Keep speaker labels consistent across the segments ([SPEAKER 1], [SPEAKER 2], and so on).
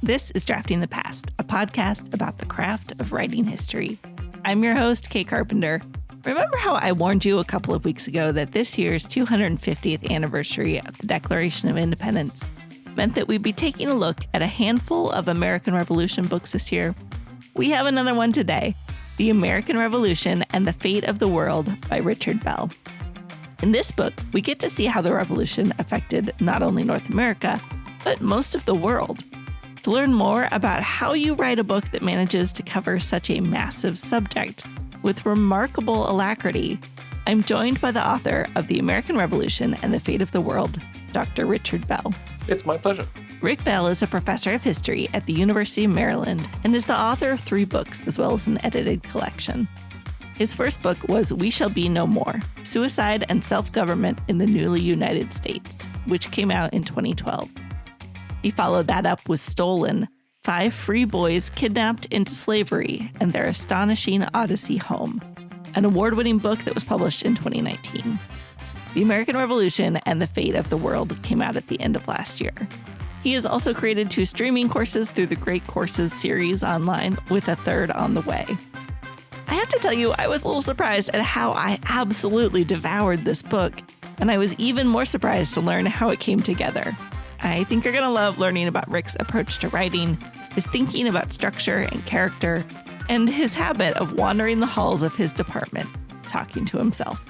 [SPEAKER 1] This is Drafting the Past, a podcast about the craft of writing history. I'm your host, Kay Carpenter. Remember how I warned you a couple of weeks ago that this year's 250th anniversary of the Declaration of Independence meant that we'd be taking a look at a handful of American Revolution books this year? We have another one today, The American Revolution and the Fate of the World by Richard Bell. In this book, we get to see how the revolution affected not only North America, but most of the world. To learn more about how you write a book that manages to cover such a massive subject with remarkable alacrity, I'm joined by the author of The American Revolution and the Fate of the World, Dr. Richard Bell.
[SPEAKER 2] It's my pleasure.
[SPEAKER 1] Rick Bell is a professor of history at the University of Maryland and is the author of 3 books as well as an edited collection. His first book was We Shall Be No More, Suicide and Self-Government in the Newly United States, which came out in 2012. He followed that up with Stolen, 5 free boys kidnapped into slavery and their astonishing odyssey home, an award-winning book that was published in 2019. The American Revolution and the Fate of the World came out at the end of last year. He has also created 2 streaming courses through the Great Courses series online, with a third on the way. I have to tell you, I was a little surprised at how I absolutely devoured this book, and I was even more surprised to learn how it came together. I think you're going to love learning about Rick's approach to writing, his thinking about structure and character, and his habit of wandering the halls of his department, talking to himself.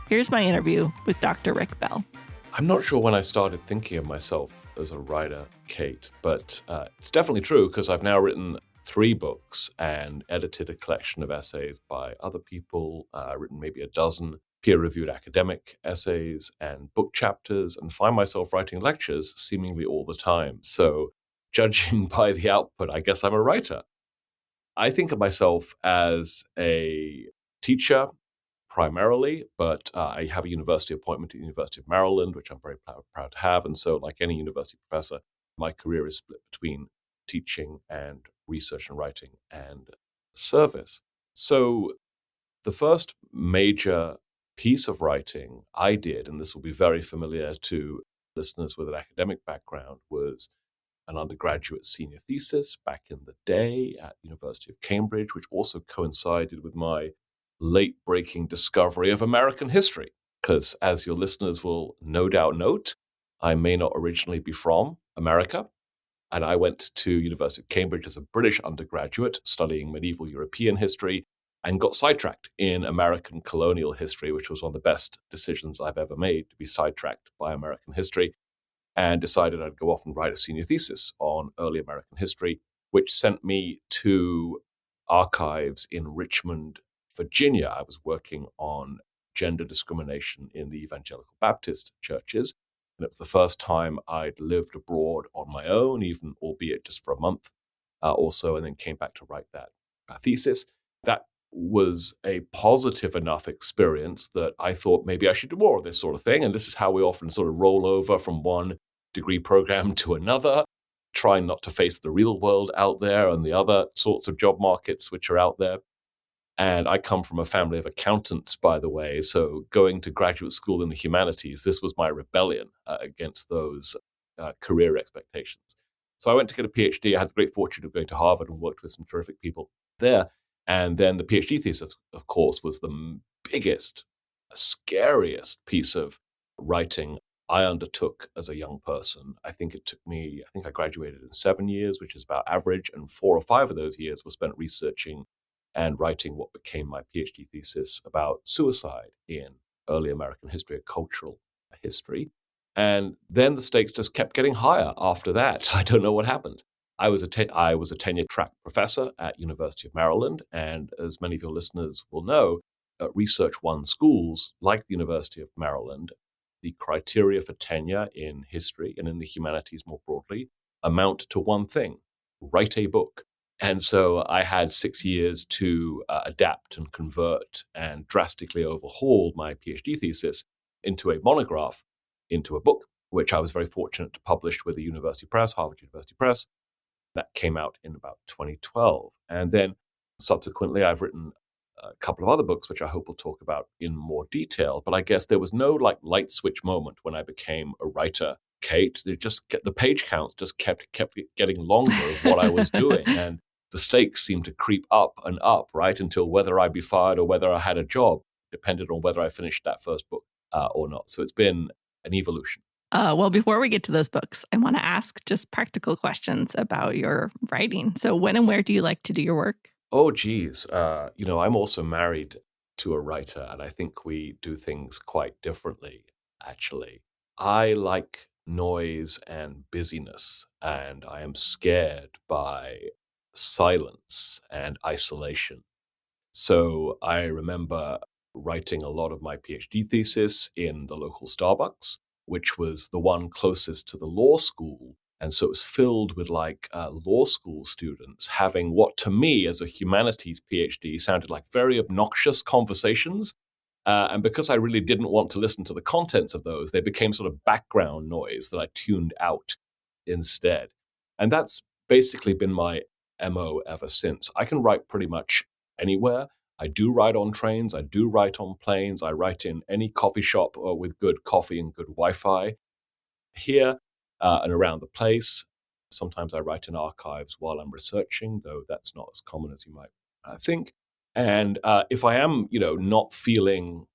[SPEAKER 1] Here's my interview with Dr. Rick Bell.
[SPEAKER 2] I'm not sure when I started thinking of myself as a writer, Kate, but it's definitely true because I've now written 3 books and edited a collection of essays by other people, written maybe a dozen peer-reviewed academic essays and book chapters, and find myself writing lectures seemingly all the time. So judging by the output, I guess I'm a writer. I think of myself as a teacher primarily, but I have a university appointment at the University of Maryland, which I'm very proud to have. And so like any university professor, my career is split between teaching and research and writing and service. So the first major piece of writing I did, and this will be very familiar to listeners with an academic background, was an undergraduate senior thesis back in the day at the University of Cambridge, which also coincided with my late-breaking discovery of American history. Because as your listeners will no doubt note, I may not originally be from America. And I went to University of Cambridge as a British undergraduate studying medieval European history and got sidetracked in American colonial history, which was one of the best decisions I've ever made, to be sidetracked by American history, and decided I'd go off and write a senior thesis on early American history, which sent me to archives in Richmond, Virginia. I was working on gender discrimination in the evangelical Baptist churches. And it was the first time I'd lived abroad on my own, even albeit just for a month or so, and then came back to write that thesis. That was a positive enough experience that I thought maybe I should do more of this sort of thing. And this is how we often sort of roll over from one degree program to another, trying not to face the real world out there and the other sorts of job markets which are out there. And I come from a family of accountants, by the way, so going to graduate school in the humanities, this was my rebellion against those career expectations. So I went to get a PhD. I had the great fortune of going to Harvard and worked with some terrific people there. And then the PhD thesis, of course, was the biggest, scariest piece of writing I undertook as a young person. I think I graduated in 7 years, which is about average, and 4 or 5 of those years were spent researching and writing what became my PhD thesis about suicide in early American history, a cultural history. And then the stakes just kept getting higher after that. I don't know what happened. I was a tenure-track professor at University of Maryland, and as many of your listeners will know, at Research One schools, like the University of Maryland, the criteria for tenure in history and in the humanities more broadly amount to one thing: write a book. And so I had 6 years to adapt and convert and drastically overhaul my PhD thesis into a monograph, into a book, which I was very fortunate to publish with a university press, Harvard University Press. That came out in about 2012. And then subsequently, I've written a couple of other books, which I hope we'll talk about in more detail. But I guess there was no light switch moment when I became a writer Kate. The page counts just kept getting longer of what I was doing, and the stakes seemed to creep up and up, right, until whether I'd be fired or whether I had a job depended on whether I finished that first book or not. So it's been an evolution.
[SPEAKER 1] Well, before we get to those books, I want to ask just practical questions about your writing. So when and where do you like to do your work?
[SPEAKER 2] Oh, geez. I'm also married to a writer, and I think we do things quite differently, actually. I like noise and busyness, and I am scared by silence and isolation. So I remember writing a lot of my PhD thesis in the local Starbucks, which was the one closest to the law school. And so it was filled with law school students having what to me as a humanities PhD sounded like very obnoxious conversations. And because I really didn't want to listen to the contents of those, they became sort of background noise that I tuned out instead. And that's basically been my MO ever since. I can write pretty much anywhere. I do write on trains. I do write on planes. I write in any coffee shop with good coffee and good Wi-Fi here and around the place. Sometimes I write in archives while I'm researching, though that's not as common as you might think. And if I am, not feeling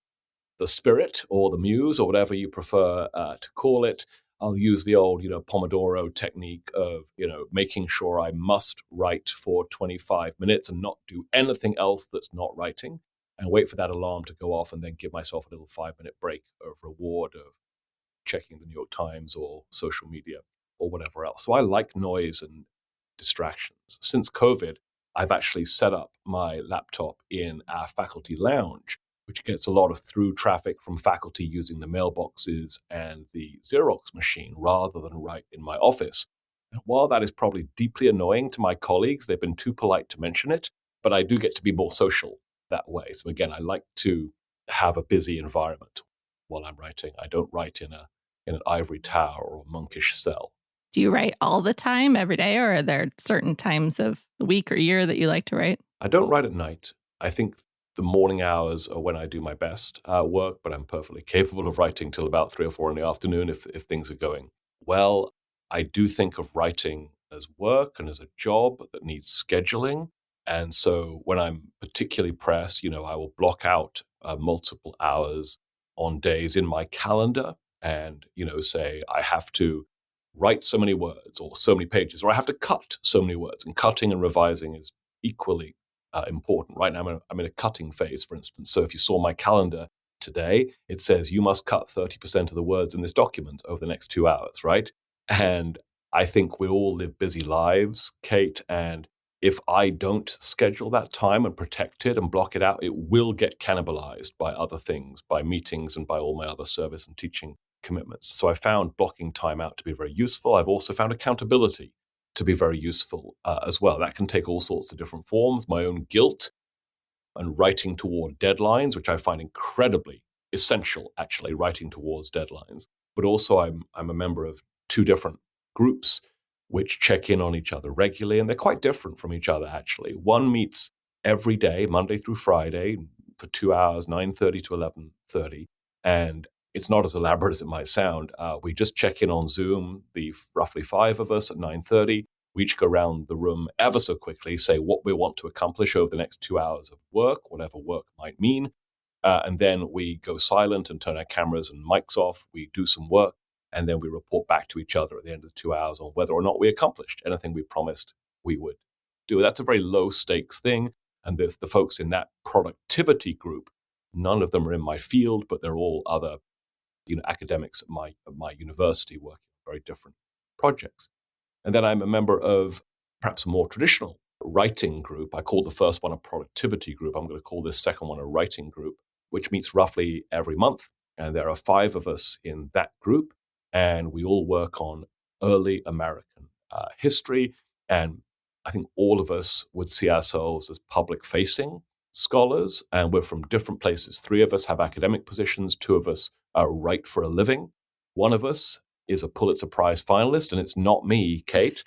[SPEAKER 2] the spirit or the muse or whatever you prefer to call it, I'll use the old, Pomodoro technique of, making sure I must write for 25 minutes and not do anything else that's not writing, and wait for that alarm to go off and then give myself a little 5-minute break of reward of checking the New York Times or social media or whatever else. So I like noise and distractions. Since COVID, I've actually set up my laptop in our faculty lounge, which gets a lot of through traffic from faculty using the mailboxes and the Xerox machine rather than right in my office. And while that is probably deeply annoying to my colleagues, they've been too polite to mention it, but I do get to be more social that way. So again, I like to have a busy environment while I'm writing. I don't write in an ivory tower or a monkish cell.
[SPEAKER 1] Do you write all the time, every day, or are there certain times of the week or year that you like to write?
[SPEAKER 2] I don't write at night. I think the morning hours are when I do my best work, but I'm perfectly capable of writing till about 3 or 4 in the afternoon if things are going well. I do think of writing as work and as a job that needs scheduling. And so when I'm particularly pressed, I will block out multiple hours on days in my calendar and, say I have to write so many words or so many pages, or I have to cut so many words. And cutting and revising is equally important. Right now, I'm in a cutting phase, for instance. So if you saw my calendar today, it says you must cut 30% of the words in this document over the next 2 hours, right? And I think we all live busy lives, Kate, and if I don't schedule that time and protect it and block it out, it will get cannibalized by other things, by meetings and by all my other service and teaching commitments. So I found blocking time out to be very useful. I've also found accountability to be very useful as well. That can take all sorts of different forms. My own guilt and writing toward deadlines, which I find incredibly essential, actually, writing towards deadlines. But also I'm a member of 2 different groups which check in on each other regularly, and they're quite different from each other, actually. One meets every day, Monday through Friday, for 2 hours, 9:30 to 11:30, and it's not as elaborate as it might sound. We just check in on Zoom, the roughly 5 of us at 9:30. We each go around the room ever so quickly, say what we want to accomplish over the next 2 hours of work, whatever work might mean. And then we go silent and turn our cameras and mics off. We do some work, and then we report back to each other at the end of the 2 hours on whether or not we accomplished anything we promised we would do. That's a very low stakes thing. And the folks in that productivity group, none of them are in my field, but they're all other academics at my university working on very different projects. And then I'm a member of perhaps a more traditional writing group. I called the first one a productivity group. I'm going to call this second one a writing group, which meets roughly every month. And there are 5 of us in that group. And we all work on early American history. And I think all of us would see ourselves as public-facing scholars. And we're from different places. 3 of us have academic positions. 2 of us write for a living. 1 of us is a Pulitzer Prize finalist, and it's not me, Kate.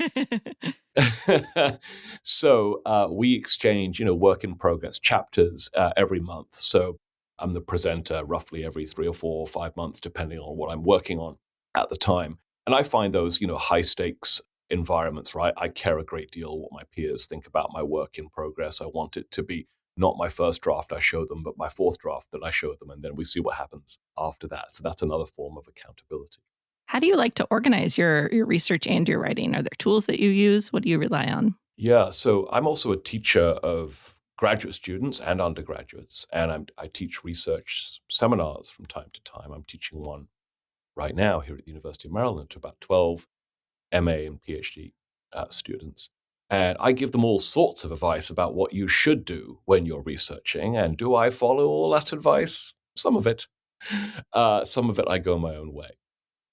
[SPEAKER 2] So we exchange, work in progress chapters every month. So I'm the presenter roughly every 3 or 4 or 5 months, depending on what I'm working on at the time. And I find those, high stakes environments, right? I care a great deal what my peers think about my work in progress. I want it to be not my first draft I show them, but my fourth draft that I show them. And then we see what happens after that. So that's another form of accountability.
[SPEAKER 1] How do you like to organize your research and your writing? Are there tools that you use? What do you rely on?
[SPEAKER 2] Yeah, so I'm also a teacher of graduate students and undergraduates, and I teach research seminars from time to time. I'm teaching one right now here at the University of Maryland to about 12 MA and PhD students. And I give them all sorts of advice about what you should do when you're researching. And do I follow all that advice? Some of it. Some of it I go my own way.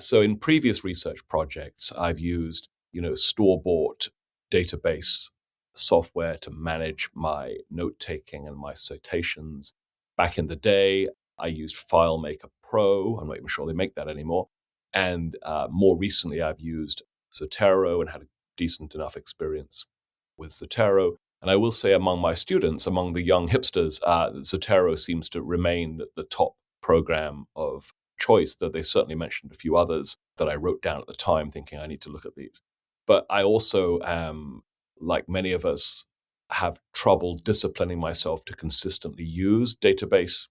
[SPEAKER 2] So in previous research projects, I've used, store-bought database software to manage my note-taking and my citations. Back in the day, I used FileMaker Pro. I'm not even sure they make that anymore. And more recently, I've used Zotero and had a decent enough experience with Zotero. And I will say among my students, among the young hipsters, Zotero seems to remain the top program of choice, though they certainly mentioned a few others that I wrote down at the time thinking I need to look at these. But I also am, like many of us, have trouble disciplining myself to consistently use database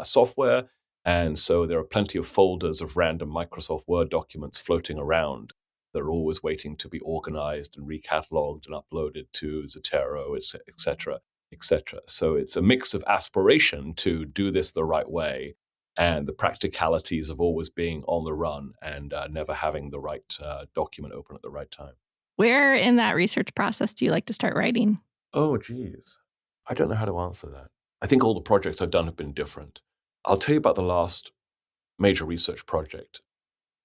[SPEAKER 2] software. And so there are plenty of folders of random Microsoft Word documents floating around that are always waiting to be organized and recatalogued and uploaded to Zotero, et cetera, et cetera. So it's a mix of aspiration to do this the right way and the practicalities of always being on the run and never having the right document open at the right time.
[SPEAKER 1] Where in that research process do you like to start writing?
[SPEAKER 2] Oh, geez. I don't know how to answer that. I think all the projects I've done have been different. I'll tell you about the last major research project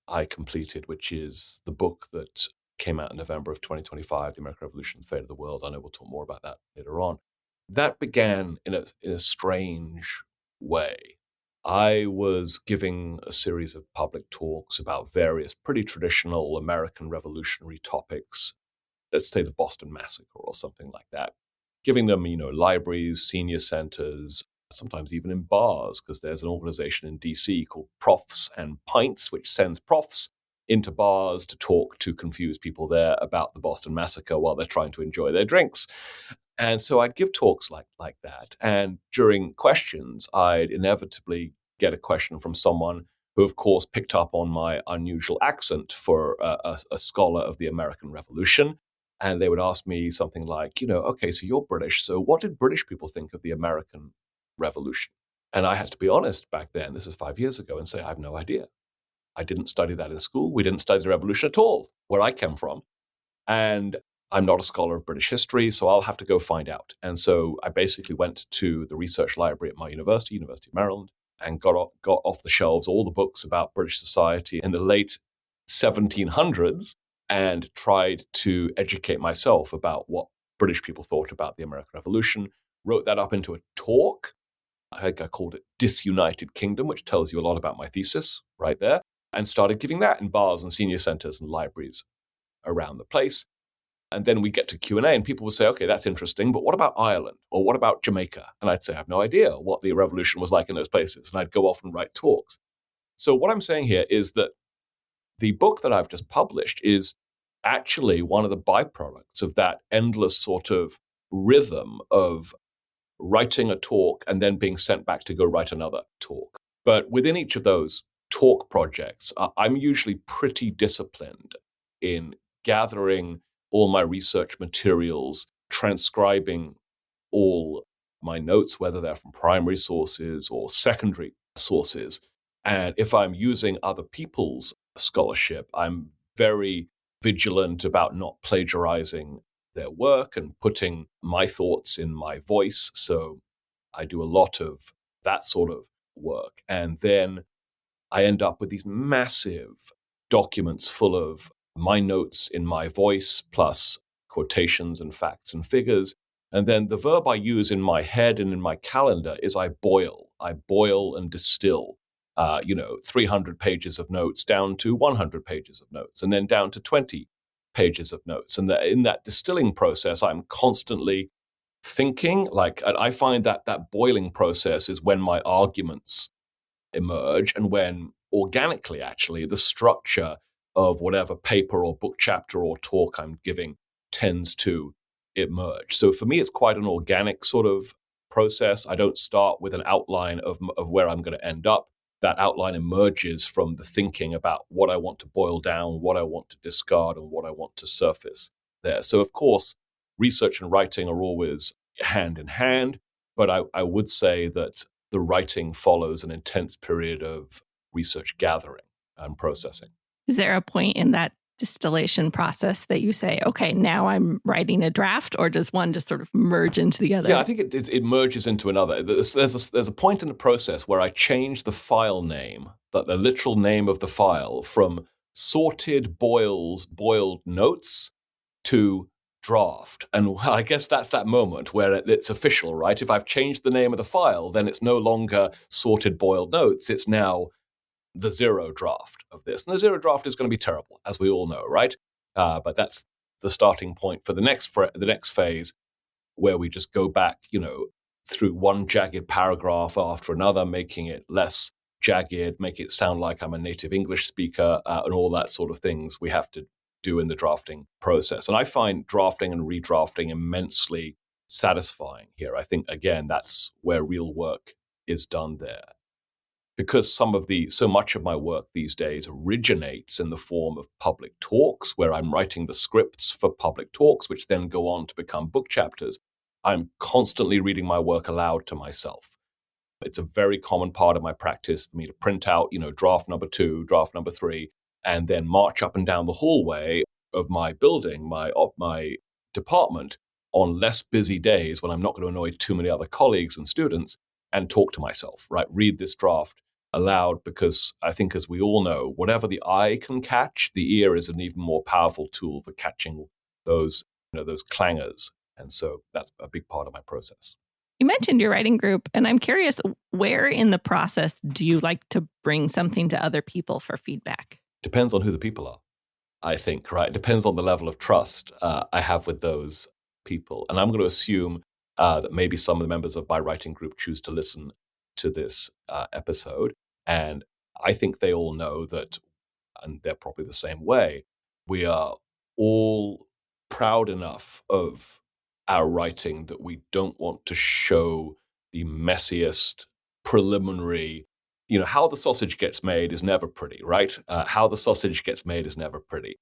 [SPEAKER 2] I completed, which is the book that came out in November of 2025, The American Revolution, The Fate of the World. I know we'll talk more about that later on. That began in a strange way. I was giving a series of public talks about various pretty traditional American revolutionary topics, let's say the Boston Massacre or something like that, giving them, libraries, senior centers, sometimes even in bars, because there's an organization in DC called Profs and Pints, which sends profs into bars to talk to confused people there about the Boston Massacre while they're trying to enjoy their drinks. And so I'd give talks like that. And during questions, I'd inevitably get a question from someone who, of course, picked up on my unusual accent for a scholar of the American Revolution. And they would ask me something like, okay, so you're British. So what did British people think of the American Revolution? And I had to be honest back then, this is 5 years ago, and say, I have no idea. I didn't study that in school. We didn't study the revolution at all, where I came from. And I'm not a scholar of British history, so I'll have to go find out. And so I basically went to the research library at my university, University of Maryland, and got off the shelves all the books about British society in the late 1700s and tried to educate myself about what British people thought about the American Revolution, wrote that up into a talk. I think I called it Disunited Kingdom, which tells you a lot about my thesis right there, and started giving that in bars and senior centers and libraries around the place. And then we get to Q&A and people would say, okay, that's interesting, but what about Ireland? Or what about Jamaica? And I'd say, I have no idea what the revolution was like in those places. And I'd go off and write talks. So what I'm saying here is that the book that I've just published is actually one of the byproducts of that endless sort of rhythm of writing a talk and then being sent back to go write another talk. But within each of those talk projects, I'm usually pretty disciplined in gathering all my research materials, transcribing all my notes, whether they're from primary sources or secondary sources. And if I'm using other people's scholarship, I'm very vigilant about not plagiarizing their work and putting my thoughts in my voice. So I do a lot of that sort of work. And then I end up with these massive documents full of my notes in my voice, plus quotations and facts and figures. And then the verb I use in my head and in my calendar is I boil. I boil and distill, 300 pages of notes down to 100 pages of notes, and then down to 20 pages of notes. And in that distilling process, I'm constantly thinking. I find that boiling process is when my arguments emerge and when organically, actually, the structure of whatever paper or book chapter or talk I'm giving tends to emerge. So for me, it's quite an organic sort of process. I don't start with an outline of where I'm going to end up. That outline emerges from the thinking about what I want to boil down, what I want to discard, and what I want to surface there. So, of course, research and writing are always hand in hand, but I would say that the writing follows an intense period of research gathering and processing.
[SPEAKER 1] Is there a point in that distillation process that you say, okay, now I'm writing a draft, or does one just sort of merge into the other?
[SPEAKER 2] Yeah, I think it merges into another. There's a point in the process where I change the file name, the literal name of the file, from sorted boiled notes to draft. And I guess that's that moment where it's official, right? If I've changed the name of the file, then it's no longer sorted boiled notes. It's now the zero draft of this. And the zero draft is going to be terrible, as we all know, right? But that's the starting point for the next phase, where we just go back, through one jagged paragraph after another, making it less jagged, make it sound like I'm a native English speaker, and all that sort of things we have to do in the drafting process. And I find drafting and redrafting immensely satisfying here. I think, again, that's where real work is done there. Because so much of my work these days originates in the form of public talks, where I'm writing the scripts for public talks, which then go on to become book chapters. I'm constantly reading my work aloud to myself. It's a very common part of my practice for me to print out, draft number 2, draft number 3, and then march up and down the hallway of my building, my department, on less busy days when I'm not going to annoy too many other colleagues and students, and talk to myself, right? Read this draft aloud, because I think, as we all know, whatever the eye can catch, the ear is an even more powerful tool for catching those clangers. And so that's a big part of my process.
[SPEAKER 1] You mentioned your writing group, and I'm curious, where in the process do you like to bring something to other people for feedback?
[SPEAKER 2] Depends on who the people are, I think, right? It depends on the level of trust I have with those people. And I'm going to assume that maybe some of the members of my writing group choose to listen to this episode. And I think they all know that, and they're probably the same way, we are all proud enough of our writing that we don't want to show the messiest preliminary, how the sausage gets made is never pretty, right? How the sausage gets made is never pretty.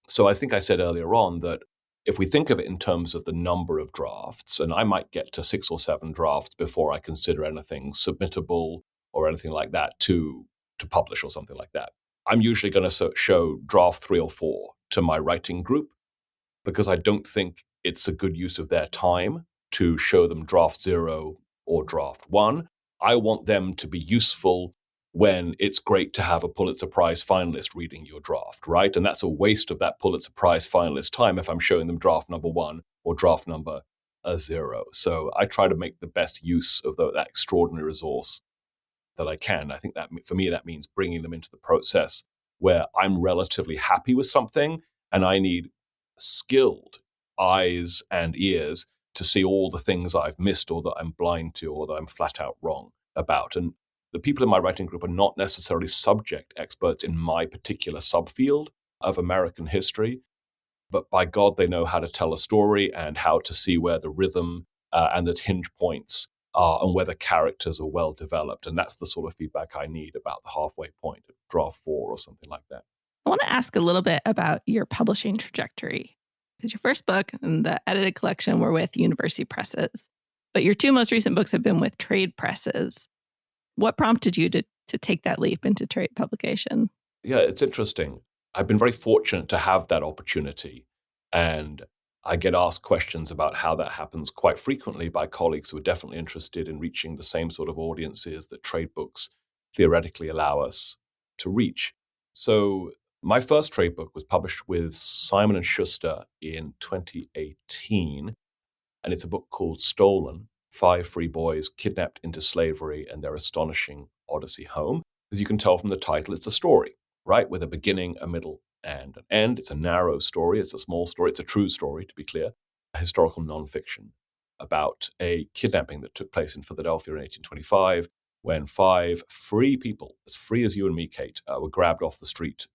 [SPEAKER 2] So I think I said earlier on that if we think of it in terms of the number of drafts, and I might get to 6 or 7 drafts before I consider anything submittable or anything like that to publish or something like that, I'm usually going to show draft 3 or 4 to my writing group, because I don't think it's a good use of their time to show them draft 0 or draft 1. I want them to be useful when it's great to have a Pulitzer Prize finalist reading your draft, right? And that's a waste of that Pulitzer Prize finalist time if I'm showing them draft number 1 or draft number 0. So I try to make the best use of that extraordinary resource that I can. I think that, for me, that means bringing them into the process where I'm relatively happy with something, and I need skilled eyes and ears to see all the things I've missed, or that I'm blind to, or that I'm flat out wrong about. And the people in my writing group are not necessarily subject experts in my particular subfield of American history, but by God, they know how to tell a story and how to see where the rhythm and the hinge points are, and whether characters are well developed. And that's the sort of feedback I need about the halfway point of draft 4 or something like that.
[SPEAKER 1] I want to ask a little bit about your publishing trajectory, because your first book and the edited collection were with university presses, but your 2 most recent books have been with trade presses. What prompted you to take that leap into trade publication?
[SPEAKER 2] Yeah, it's interesting. I've been very fortunate to have that opportunity, and I get asked questions about how that happens quite frequently by colleagues who are definitely interested in reaching the same sort of audiences that trade books theoretically allow us to reach. So my first trade book was published with Simon & Schuster in 2018, and it's a book called Stolen: 5 Free Boys Kidnapped into Slavery and Their Astonishing Odyssey Home. As you can tell from the title, it's a story, right, with a beginning, a middle, and an end. It's a narrow story. It's a small story. It's a true story, to be clear, a historical nonfiction about a kidnapping that took place in Philadelphia in 1825, when 5 free people, as free as you and me, Kate, were grabbed off the street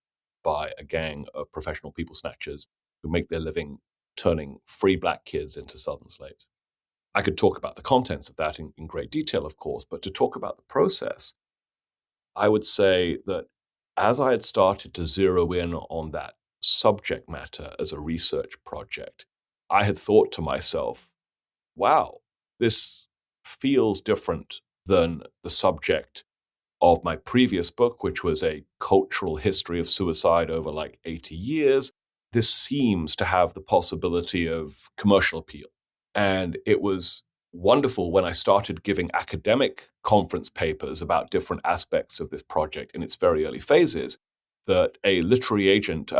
[SPEAKER 2] by a gang of professional people snatchers who make their living turning free black kids into Southern slaves. I could talk about the contents of that in great detail, of course, but to talk about the process, I would say that as I had started to zero in on that subject matter as a research project, I had thought to myself, wow, this feels different than the subject of my previous book, which was a cultural history of suicide over like 80 years. This seems to have the possibility of commercial appeal. And it was wonderful when I started giving academic conference papers about different aspects of this project in its very early phases, that a literary agent,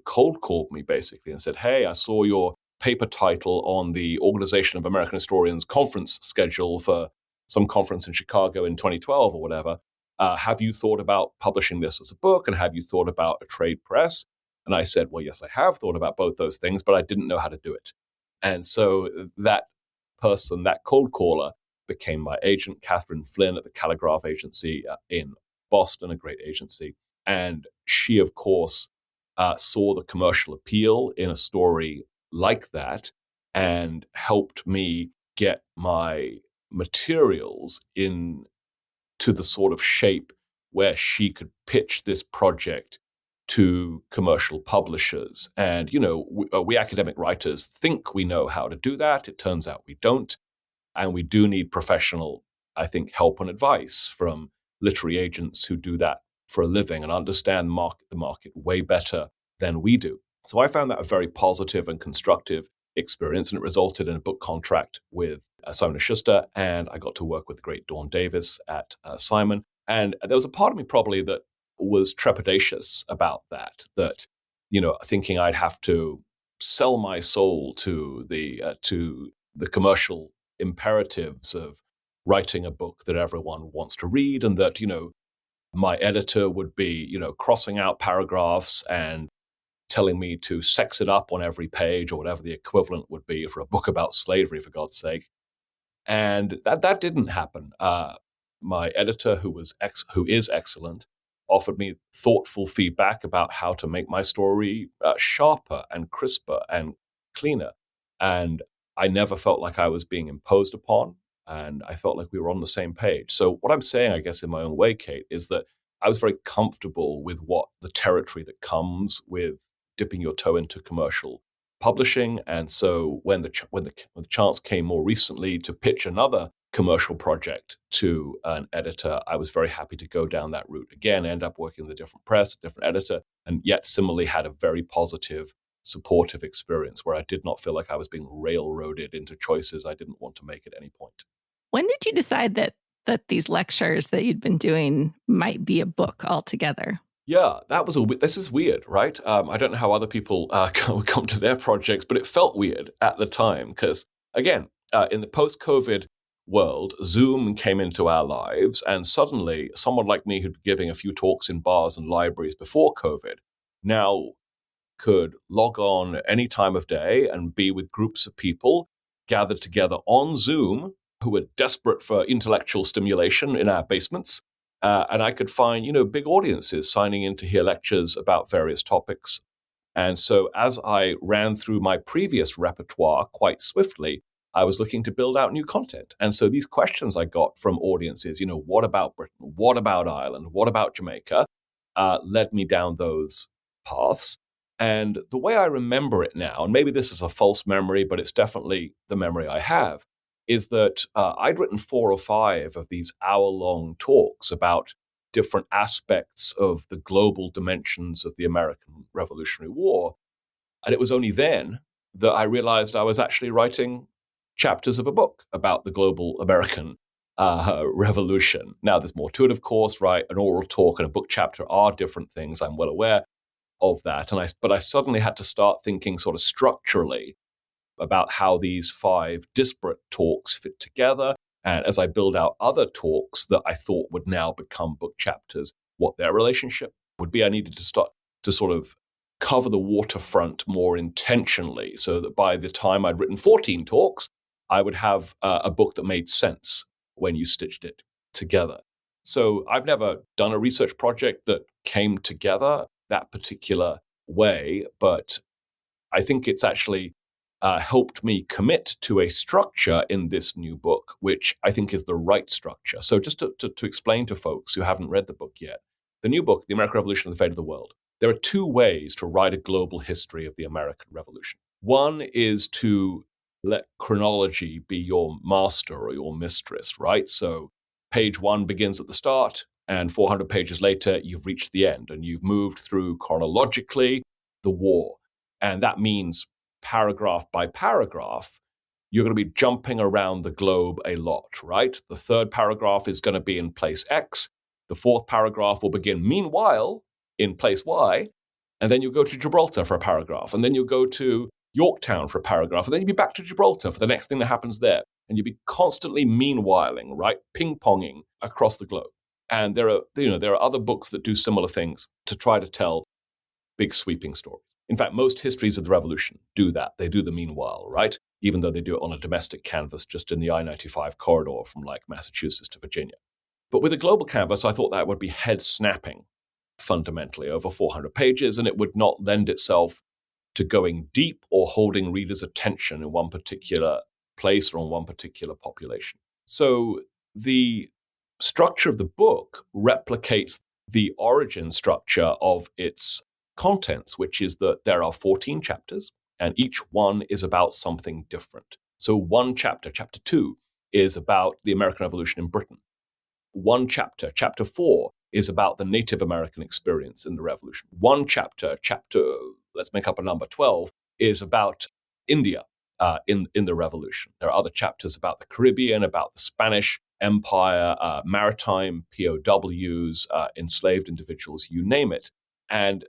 [SPEAKER 2] cold called me basically and said, "Hey, I saw your paper title on the Organization of American Historians conference schedule for some conference in Chicago in 2012 or whatever. Have you thought about publishing this as a book, and have you thought about a trade press?" And I said, well, yes, I have thought about both those things, but I didn't know how to do it. And so that person, that cold caller, became my agent, Catherine Flynn at the Calligraph Agency in Boston, a great agency. And she, of course, saw the commercial appeal in a story like that and helped me get my materials in to the sort of shape where she could pitch this project to commercial publishers. And, we academic writers think we know how to do that. It turns out we don't. And we do need professional, I think, help and advice from literary agents who do that for a living and understand the market way better than we do. So I found that a very positive and constructive experience, and it resulted in a book contract with Simon & Schuster, and I got to work with the great Dawn Davis at Simon. And there was a part of me probably that was trepidatious about that, thinking I'd have to sell my soul to the commercial imperatives of writing a book that everyone wants to read, and that, my editor would be, crossing out paragraphs and telling me to sex it up on every page or whatever the equivalent would be for a book about slavery, for God's sake. And that didn't happen. My editor, who is excellent, offered me thoughtful feedback about how to make my story sharper and crisper and cleaner. And I never felt like I was being imposed upon, and I felt like we were on the same page. So what I'm saying, I guess, in my own way, Kate, is that I was very comfortable with what the territory that comes with dipping your toe into commercial publishing. And so when the chance came more recently to pitch another commercial project to an editor, I was very happy to go down that route again, end up working with a different press, a different editor, and yet similarly had a very positive, supportive experience where I did not feel like I was being railroaded into choices I didn't want to make at any point.
[SPEAKER 1] When did you decide that these lectures that you'd been doing might be a book altogether?
[SPEAKER 2] Yeah, this is weird, right? I don't know how other people come to their projects, but it felt weird at the time because, again, in the post-COVID world, Zoom came into our lives, and suddenly someone like me who'd been giving a few talks in bars and libraries before COVID now could log on any time of day and be with groups of people gathered together on Zoom who were desperate for intellectual stimulation in our basements. And I could find, big audiences signing in to hear lectures about various topics. And so as I ran through my previous repertoire quite swiftly, I was looking to build out new content. And so these questions I got from audiences, what about Britain? What about Ireland? What about Jamaica? Led me down those paths. And the way I remember it now, and maybe this is a false memory, but it's definitely the memory I have, is that I'd written 4 or 5 of these hour-long talks about different aspects of the global dimensions of the American Revolutionary War. And it was only then that I realized I was actually writing chapters of a book about the global American Revolution. Now, there's more to it, of course, right? An oral talk and a book chapter are different things. I'm well aware of that. But I suddenly had to start thinking sort of structurally about how these 5 disparate talks fit together. And as I build out other talks that I thought would now become book chapters, what their relationship would be, I needed to start to sort of cover the waterfront more intentionally so that by the time I'd written 14 talks, I would have a book that made sense when you stitched it together. So I've never done a research project that came together that particular way, but I think it's actually helped me commit to a structure in this new book, which I think is the right structure. So just to explain to folks who haven't read the book yet, the new book, The American Revolution and the Fate of the World, there are two ways to write a global history of the American Revolution. One is to let chronology be your master or your mistress, right? So page one begins at the start, and 400 pages later, you've reached the end, and you've moved through chronologically the war. And that means paragraph by paragraph, you're going to be jumping around the globe a lot, right? The third paragraph is going to be in place X. The fourth paragraph will begin, meanwhile, in place Y. And then you'll go to Gibraltar for a paragraph. And then you'll go to Yorktown for a paragraph. And then you'll be back to Gibraltar for the next thing that happens there. And you'll be constantly meanwhiling, right? Ping-ponging across the globe. And there are other books that do similar things to try to tell big sweeping stories. In fact, most histories of the revolution do that. They do the meanwhile, right? Even though they do it on a domestic canvas just in the I-95 corridor from like Massachusetts to Virginia. But with a global canvas, I thought that would be head-snapping fundamentally over 400 pages, and it would not lend itself to going deep or holding readers' attention in one particular place or on one particular population. So the structure of the book replicates the origin structure of its contents, which is that there are 14 chapters, and each one is about something different. So one chapter, chapter 2, is about the American Revolution in Britain. One chapter, chapter 4, is about the Native American experience in the Revolution. One chapter, let's make up a number, 12, is about India in the Revolution. There are other chapters about the Caribbean, about the Spanish Empire, maritime POWs, enslaved individuals, you name it. And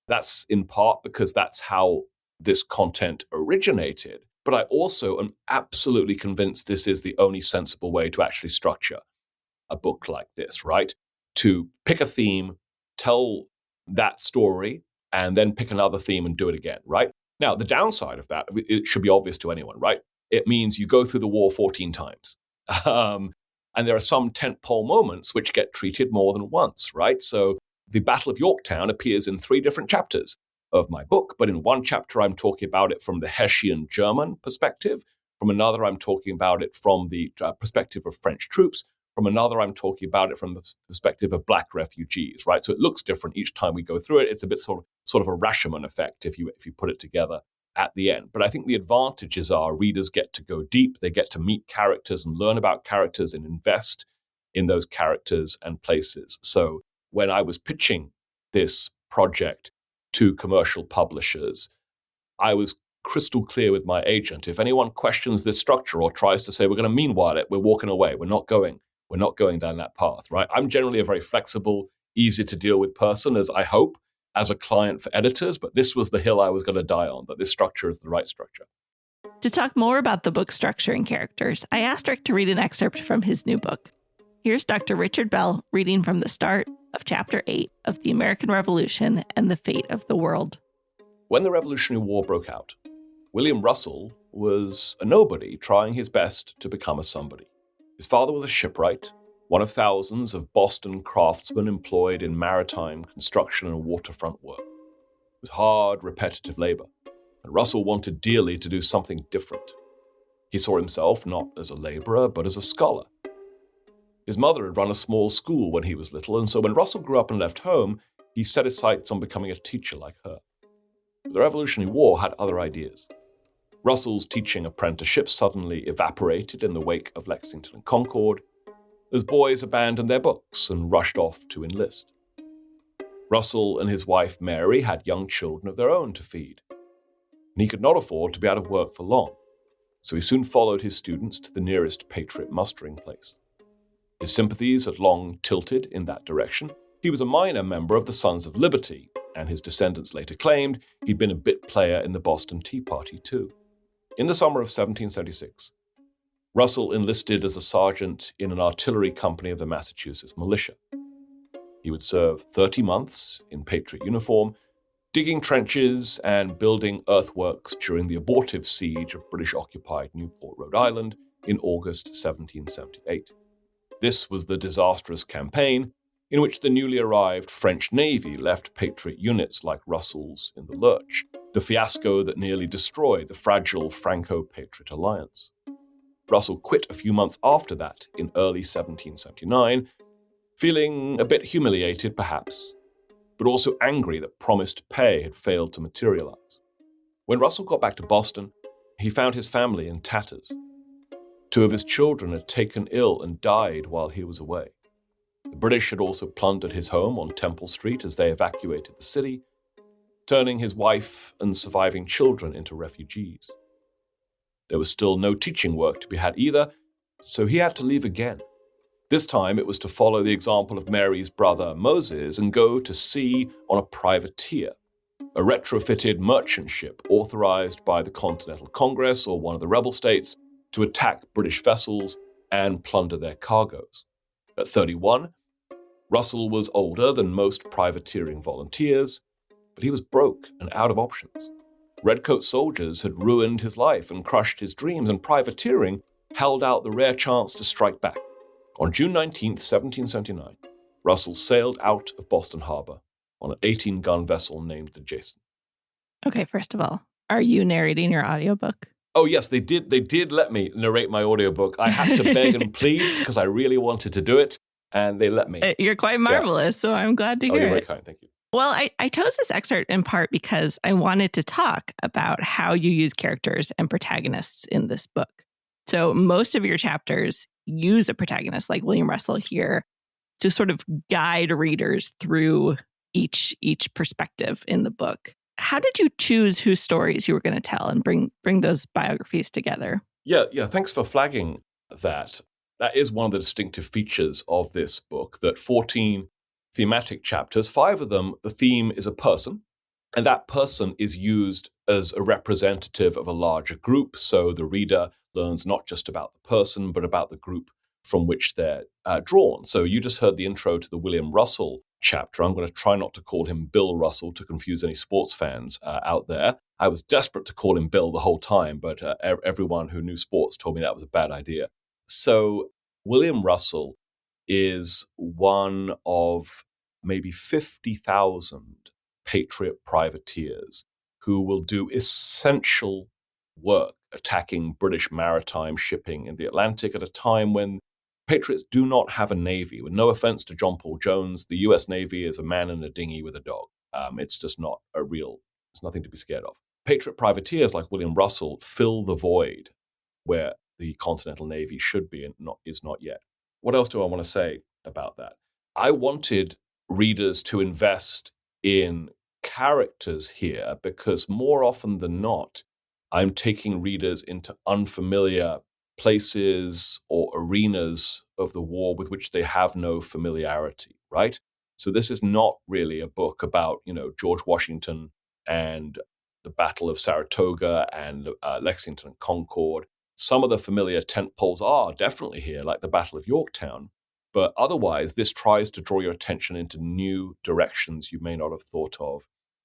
[SPEAKER 2] that's in part because that's how this content originated. But I also am absolutely convinced this is the only sensible way to actually structure a book like this, right? To pick a theme, tell that story, and then pick another theme and do it again, right? Now, the downside of that, it should be obvious to anyone, right? It means you go through the war 14 times. And there are some tentpole moments which get treated more than once, right? So the Battle of Yorktown appears in 3 different chapters of my book, but in one chapter, I'm talking about it from the Hessian German perspective. From another, I'm talking about it from the perspective of French troops. From another, I'm talking about it from the perspective of Black refugees, right? So it looks different each time we go through it. It's a bit sort of a Rashomon effect if you put it together at the end. But I think the advantages are readers get to go deep, they get to meet characters and learn about characters and invest in those characters and places. So when I was pitching this project to commercial publishers, I was crystal clear with my agent. If anyone questions this structure or tries to say we're going to meanwhile it, we're walking away. We're not going down that path, right? I'm generally a very flexible, easy to deal with person, as I hope, as a client for editors, but this was the hill I was going to die on, that this structure is the right structure.
[SPEAKER 1] To talk more about the book's structure and characters, I asked Rick to read an excerpt from his new book. Here's Dr. Richard Bell reading from the start of Chapter 8 of The American Revolution and the Fate of the World.
[SPEAKER 2] When the Revolutionary War broke out, William Russell was a nobody trying his best to become a somebody. His father was a shipwright, one of thousands of Boston craftsmen employed in maritime construction and waterfront work. It was hard, repetitive labor, and Russell wanted dearly to do something different. He saw himself not as a laborer, but as a scholar. His mother had run a small school when he was little, and so when Russell grew up and left home, he set his sights on becoming a teacher like her. But the Revolutionary War had other ideas. Russell's teaching apprenticeship suddenly evaporated in the wake of Lexington and Concord, as boys abandoned their books and rushed off to enlist. Russell and his wife Mary had young children of their own to feed, and he could not afford to be out of work for long, so he soon followed his students to the nearest Patriot mustering place. His sympathies had long tilted in that direction. He was a minor member of the Sons of Liberty, and his descendants later claimed he'd been a bit player in the Boston Tea Party too. In the summer of 1776, Russell enlisted as a sergeant in an artillery company of the Massachusetts militia. He would serve 30 months in Patriot uniform, digging trenches and building earthworks during the abortive siege of British-occupied Newport, Rhode Island in August 1778. This was the disastrous campaign in which the newly arrived French Navy left Patriot units like Russell's in the lurch, the fiasco that nearly destroyed the fragile Franco-Patriot alliance. Russell quit a few months after that, in early 1779, feeling a bit humiliated perhaps, but also angry that promised pay had failed to materialize. When Russell got back to Boston, he found his family in tatters. 2 of his children had taken ill and died while he was away. The British had also plundered his home on Temple Street as they evacuated the city, turning his wife and surviving children into refugees. There was still no teaching work to be had either, so he had to leave again. This time it was to follow the example of Mary's brother Moses and go to sea on a privateer, a retrofitted merchant ship authorized by the Continental Congress or one of the rebel states to attack British vessels and plunder their cargoes. At 31, Russell was older than most privateering volunteers, but he was broke and out of options. Redcoat soldiers had ruined his life and crushed his dreams, and privateering held out the rare chance to strike back. On June 19, 1779, Russell sailed out of Boston Harbor on an 18-gun vessel named the Jason.
[SPEAKER 1] Okay, first of all, are you narrating your audiobook?
[SPEAKER 2] Oh, yes, they did let me narrate my audiobook. I had to beg and plead because I really wanted to do it, and they let me.
[SPEAKER 1] You're quite marvelous, so I'm glad to hear
[SPEAKER 2] you're very
[SPEAKER 1] it.
[SPEAKER 2] kind, thank you.
[SPEAKER 1] Well, I chose this excerpt in part because I wanted to talk about how you use characters and protagonists in this book. So most of your chapters use a protagonist like William Russell here to sort of guide readers through each perspective in the book. How did you choose whose stories you were going to tell and bring those biographies together?
[SPEAKER 2] Yeah, thanks for flagging that. That is one of the distinctive features of this book, that 14 thematic chapters, 5 of them, the theme is a person, and that person is used as a representative of a larger group, so the reader learns not just about the person, but about the group from which they're drawn. So you just heard the intro to the William Russell chapter. I'm going to try not to call him Bill Russell to confuse any sports fans out there. I was desperate to call him Bill the whole time, but everyone who knew sports told me that was a bad idea. So William Russell is one of maybe 50,000 Patriot privateers who will do essential work attacking British maritime shipping in the Atlantic at a time when Patriots do not have a navy. With no offense to John Paul Jones, the U.S. Navy is a man in a dinghy with a dog. It's just not it's nothing to be scared of. Patriot privateers like William Russell fill the void where the Continental Navy should be and is not yet. What else do I want to say about that? I wanted readers to invest in characters here because more often than not, I'm taking readers into unfamiliar places or arenas of the war with which they have no familiarity, right? So this is not really a book about, George Washington and the Battle of Saratoga and Lexington and Concord. Some of the familiar tentpoles are definitely here, like the Battle of Yorktown. But otherwise, this tries to draw your attention into new directions you may not have thought of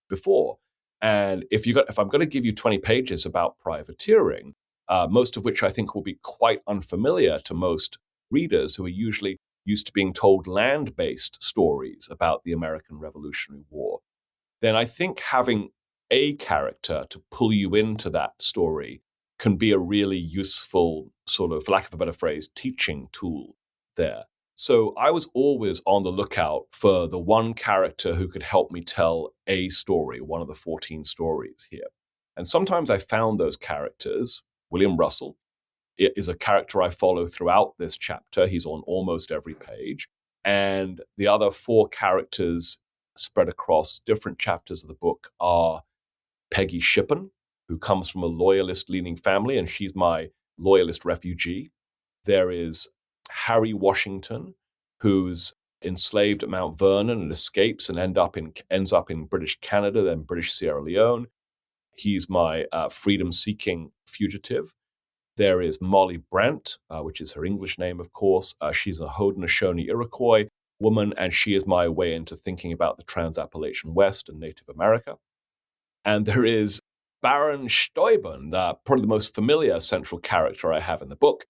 [SPEAKER 2] before. And if I'm going to give you 20 pages about privateering, most of which I think will be quite unfamiliar to most readers who are usually used to being told land-based stories about the American Revolutionary War, then I think having a character to pull you into that story can be a really useful sort of, for lack of a better phrase, teaching tool there. So I was always on the lookout for the one character who could help me tell a story, one of the 14 stories here. And sometimes I found those characters. William Russell is a character I follow throughout this chapter. He's on almost every page. And the other 4 characters spread across different chapters of the book are Peggy Shippen, who comes from a loyalist-leaning family, and she's my loyalist refugee. There is Harry Washington, who's enslaved at Mount Vernon and escapes and ends up in British Canada, then British Sierra Leone. He's my freedom-seeking fugitive. There is Molly Brant, which is her English name, of course. She's a Haudenosaunee Iroquois woman, and she is my way into thinking about the Trans-Appalachian West and Native America. And there is Baron Steuben, probably the most familiar central character I have in the book,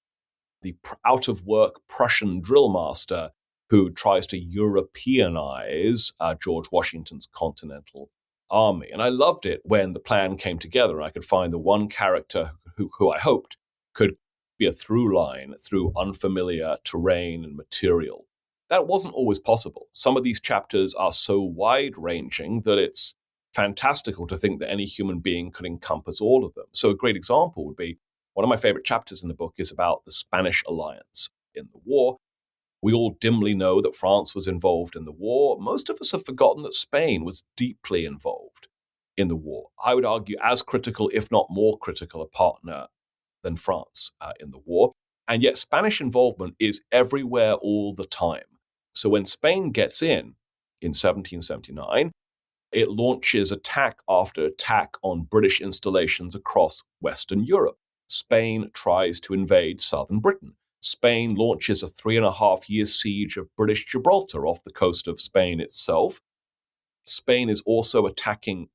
[SPEAKER 2] the out-of-work Prussian drill master who tries to Europeanize George Washington's Continental Army. And I loved it when the plan came together and I could find the one character who I hoped could be a through line through unfamiliar terrain and material. That wasn't always possible. Some of these chapters are so wide-ranging that it's fantastical to think that any human being could encompass all of them. So a great example would be, one of my favorite chapters in the book is about the Spanish alliance in the war. We all dimly know that France was involved in the war. Most of us have forgotten that Spain was deeply involved in the war. I would argue as critical, if not more critical, a partner than France in the war. And yet Spanish involvement is everywhere all the time. So when Spain gets in 1779, it launches attack after attack on British installations across Western Europe. Spain tries to invade southern Britain. Spain launches a 3.5-year siege of British Gibraltar off the coast of Spain itself. Spain is also attacking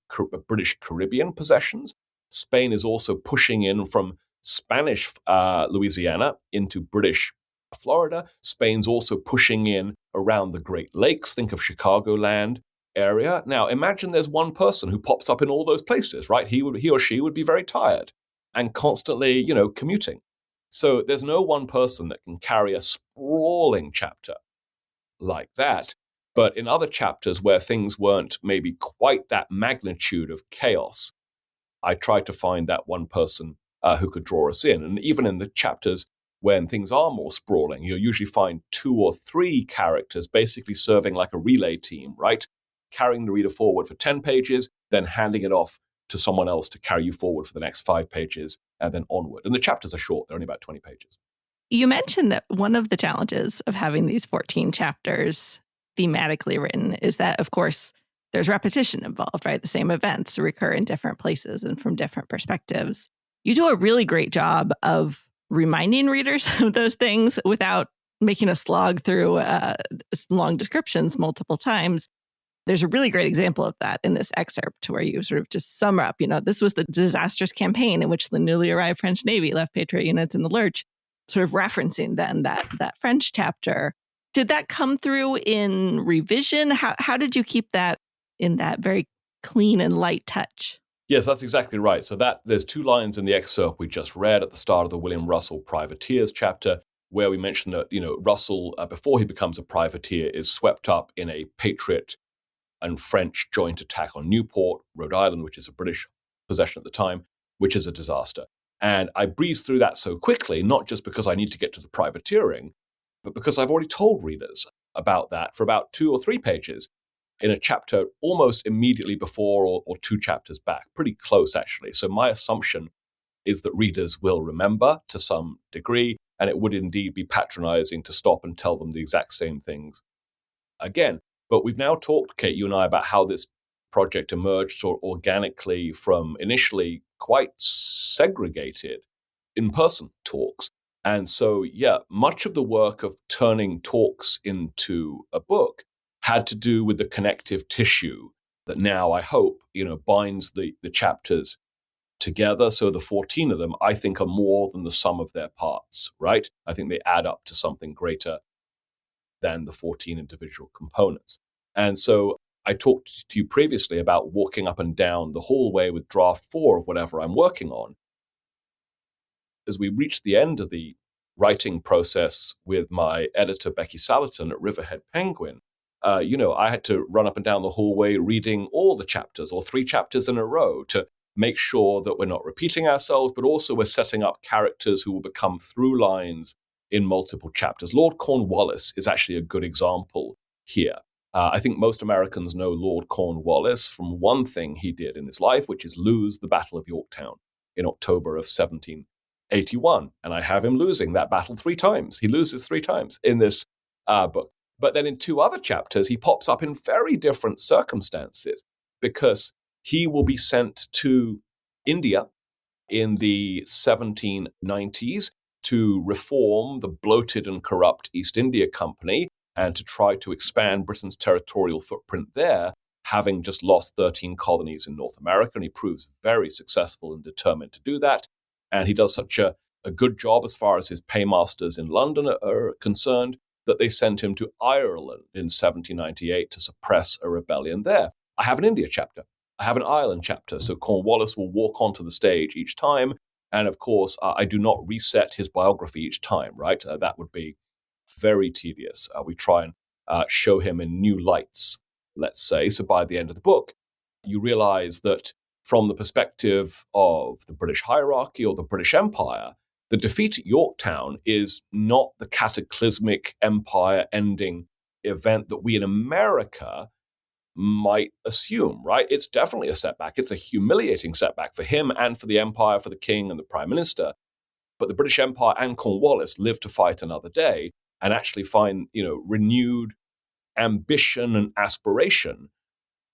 [SPEAKER 2] British Caribbean possessions. Spain is also pushing in from Spanish Louisiana into British Florida. Spain's also pushing in around the Great Lakes. Think of Chicagoland area. Now, imagine there's one person who pops up in all those places, right? He or she would be very tired and constantly, commuting. So there's no one person that can carry a sprawling chapter like that. But in other chapters where things weren't maybe quite that magnitude of chaos, I tried to find that one person who could draw us in. And even in the chapters when things are more sprawling, you'll usually find 2 or 3 characters basically serving like a relay team, right? Carrying the reader forward for 10 pages, then handing it off to someone else to carry you forward for the next 5 pages, and then onward. And the chapters are short. They're only about 20 pages.
[SPEAKER 1] You mentioned that one of the challenges of having these 14 chapters thematically written is that, of course, there's repetition involved, right? The same events recur in different places and from different perspectives. You do a really great job of reminding readers of those things without making us slog through long descriptions multiple times. There's a really great example of that in this excerpt where you sort of just sum up, this was the disastrous campaign in which the newly arrived French Navy left Patriot units in the lurch, sort of referencing then that French chapter. Did that come through in revision? How did you keep that in that very clean and light touch?
[SPEAKER 2] Yes, that's exactly right. So there's 2 lines in the excerpt we just read at the start of the William Russell Privateers chapter, where we mentioned that, Russell, before he becomes a privateer, is swept up in a Patriot and French joint attack on Newport, Rhode Island, which is a British possession at the time, which is a disaster. And I breezed through that so quickly, not just because I need to get to the privateering, but because I've already told readers about that for about 2 or 3 pages in a chapter almost immediately before or 2 chapters back, pretty close actually. So my assumption is that readers will remember to some degree, and it would indeed be patronizing to stop and tell them the exact same things again. But we've now talked, Kate, you and I, about how this project emerged sort of organically from initially quite segregated in-person talks. And so, much of the work of turning talks into a book had to do with the connective tissue that now, I hope, binds the chapters together. So the 14 of them, I think, are more than the sum of their parts, right? I think they add up to something greater than the 14 individual components. And so I talked to you previously about walking up and down the hallway with draft 4 of whatever I'm working on. As we reached the end of the writing process with my editor, Becky Salatin at Riverhead Penguin, I had to run up and down the hallway reading all the chapters or 3 chapters in a row to make sure that we're not repeating ourselves, but also we're setting up characters who will become through lines in multiple chapters. Lord Cornwallis is actually a good example here. I think most Americans know Lord Cornwallis from one thing he did in his life, which is lose the Battle of Yorktown in October of 1781. And I have him losing that battle 3 times. He loses 3 times in this book. But then in 2 other chapters, he pops up in very different circumstances because he will be sent to India in the 1790s to reform the bloated and corrupt East India Company and to try to expand Britain's territorial footprint there, having just lost 13 colonies in North America. And he proves very successful and determined to do that. And he does such a good job as far as his paymasters in London are concerned that they sent him to Ireland in 1798 to suppress a rebellion there. I have an India chapter. I have an Ireland chapter. So Cornwallis will walk onto the stage each time. And of course, I do not reset his biography each time, right? That would be very tedious. We try and show him in new lights, let's say. So by the end of the book, you realize that from the perspective of the British hierarchy or the British Empire, the defeat at Yorktown is not the cataclysmic empire-ending event that we in America might assume, right? It's definitely a setback. It's a humiliating setback for him and for the empire, for the king and the prime minister. But the British Empire and Cornwallis live to fight another day and actually find, renewed ambition and aspiration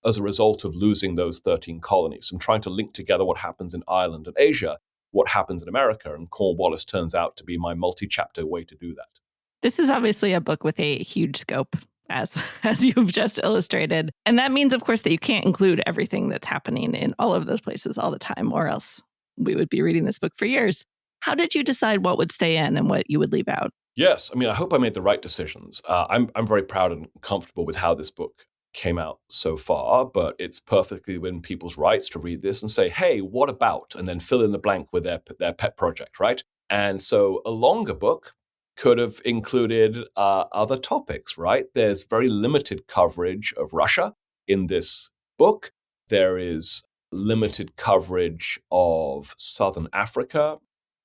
[SPEAKER 2] as a result of losing those 13 colonies. I'm trying to link together what happens in Ireland and Asia, what happens in America, and Cornwallis turns out to be my multi-chapter way to do that.
[SPEAKER 1] This is obviously a book with a huge scope, as you've just illustrated. And that means, of course, that you can't include everything that's happening in all of those places all the time, or else we would be reading this book for years. How did you decide what would stay in and what you would leave out?
[SPEAKER 2] Yes, I hope I made the right decisions. I'm very proud and comfortable with how this book came out so far, but it's perfectly within people's rights to read this and say, hey, what about? And then fill in the blank with their pet project, right? And so a longer book could have included other topics, right? There's very limited coverage of Russia in this book. There is limited coverage of Southern Africa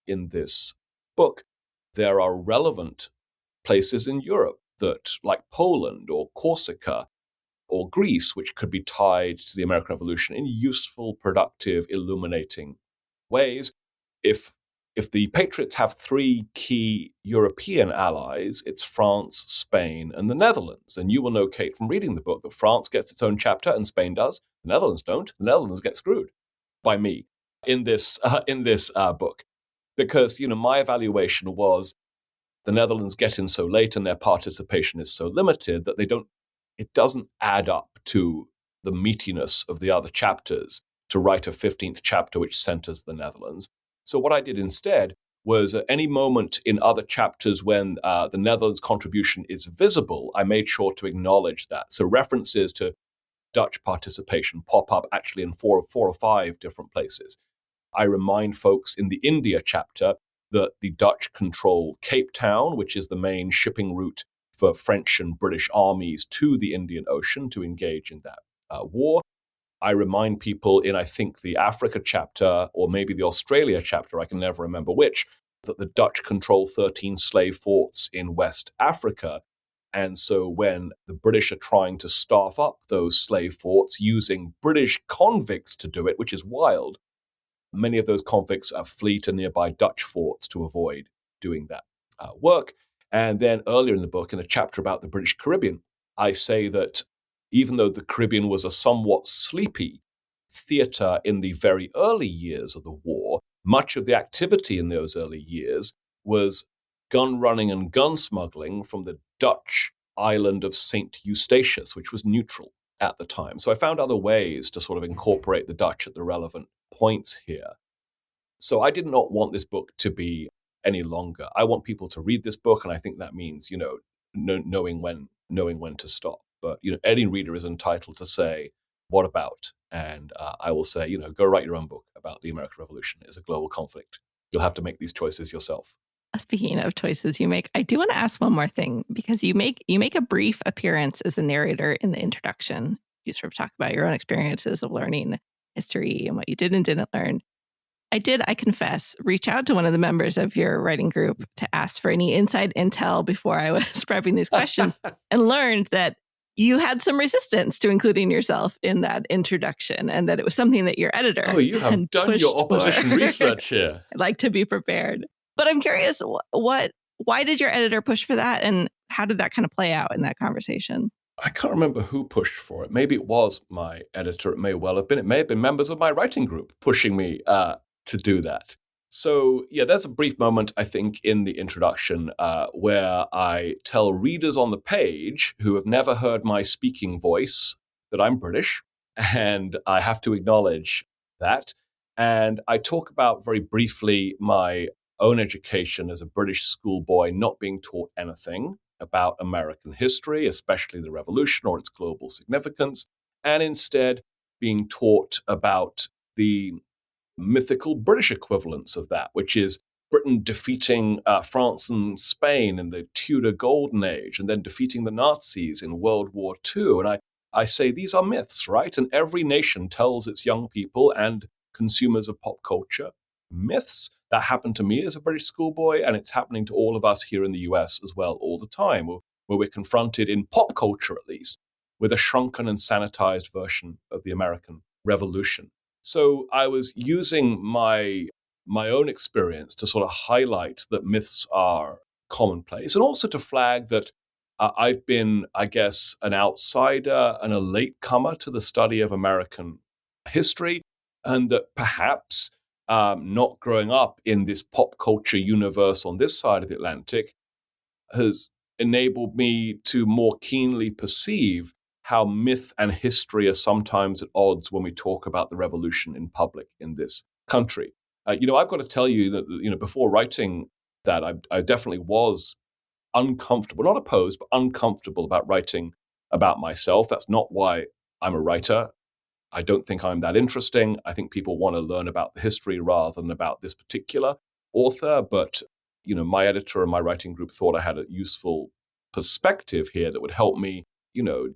[SPEAKER 2] in this book. There are relevant places in Europe that, like Poland or Corsica or Greece, which could be tied to the American Revolution in useful, productive, illuminating ways. If the Patriots have three key European allies, it's France, Spain, and the Netherlands. And you will know, Kate, from reading the book, that France gets its own chapter and Spain does. The Netherlands don't. The Netherlands get screwed by me in this book. Because, my evaluation was the Netherlands get in so late and their participation is so limited that it doesn't add up to the meatiness of the other chapters to write a 15th chapter which centers the Netherlands. So what I did instead was at any moment in other chapters when the Netherlands' contribution is visible, I made sure to acknowledge that. So references to Dutch participation pop up actually in four or five different places. I remind folks in the India chapter that the Dutch control Cape Town, which is the main shipping route for French and British armies to the Indian Ocean to engage in that war. I remind people in, I think, the Africa chapter, or maybe the Australia chapter, I can never remember which, that the Dutch control 13 slave forts in West Africa. And so when the British are trying to staff up those slave forts using British convicts to do it, which is wild, many of those convicts flee to nearby Dutch forts to avoid doing that work. And then earlier in the book, in a chapter about the British Caribbean, I say that even though the Caribbean was a somewhat sleepy theater in the very early years of the war, much of the activity in those early years was gun running and gun smuggling from the Dutch island of St. Eustatius, which was neutral at the time. So I found other ways to sort of incorporate the Dutch at the relevant points here. So I did not want this book to be any longer. I want people to read this book, and I think that means, knowing when to stop. But, any reader is entitled to say, what about? And I will say, go write your own book about the American Revolution. It's a global conflict. You'll have to make these choices yourself.
[SPEAKER 1] Speaking of choices you make, I do want to ask one more thing, because you make a brief appearance as a narrator in the introduction. You sort of talk about your own experiences of learning history and what you did and didn't learn. I confess, reach out to one of the members of your writing group to ask for any inside intel before I was prepping these questions and learned that you had some resistance to including yourself in that introduction, and that it was something that your editor
[SPEAKER 2] you have done your opposition research here.
[SPEAKER 1] I'd like to be prepared. But I'm curious, why did your editor push for that, and how did that kind of play out in that conversation?
[SPEAKER 2] I can't remember who pushed for it. Maybe it was my editor. It may well have been. It may have been members of my writing group pushing me to do that. So, there's a brief moment, I think, in the introduction where I tell readers on the page who have never heard my speaking voice that I'm British, and I have to acknowledge that. And I talk about very briefly my own education as a British schoolboy, not being taught anything about American history, especially the Revolution or its global significance, and instead being taught about the mythical British equivalence of that, which is Britain defeating France and Spain in the Tudor Golden Age, and then defeating the Nazis in World War II. And I say these are myths, right? And every nation tells its young people and consumers of pop culture myths. That happened to me as a British schoolboy, and it's happening to all of us here in the US as well all the time, where we're confronted, in pop culture at least, with a shrunken and sanitized version of the American Revolution. So I was using my own experience to sort of highlight that myths are commonplace, and also to flag that I've been, I guess, an outsider and a latecomer to the study of American history, and that perhaps not growing up in this pop culture universe on this side of the Atlantic has enabled me to more keenly perceive how myth and history are sometimes at odds when we talk about the revolution in public in this country. I've got to tell you that, before writing that, I definitely was uncomfortable, not opposed, but uncomfortable about writing about myself. That's not why I'm a writer. I don't think I'm that interesting. I think people want to learn about the history rather than about this particular author. But, my editor and my writing group thought I had a useful perspective here that would help me,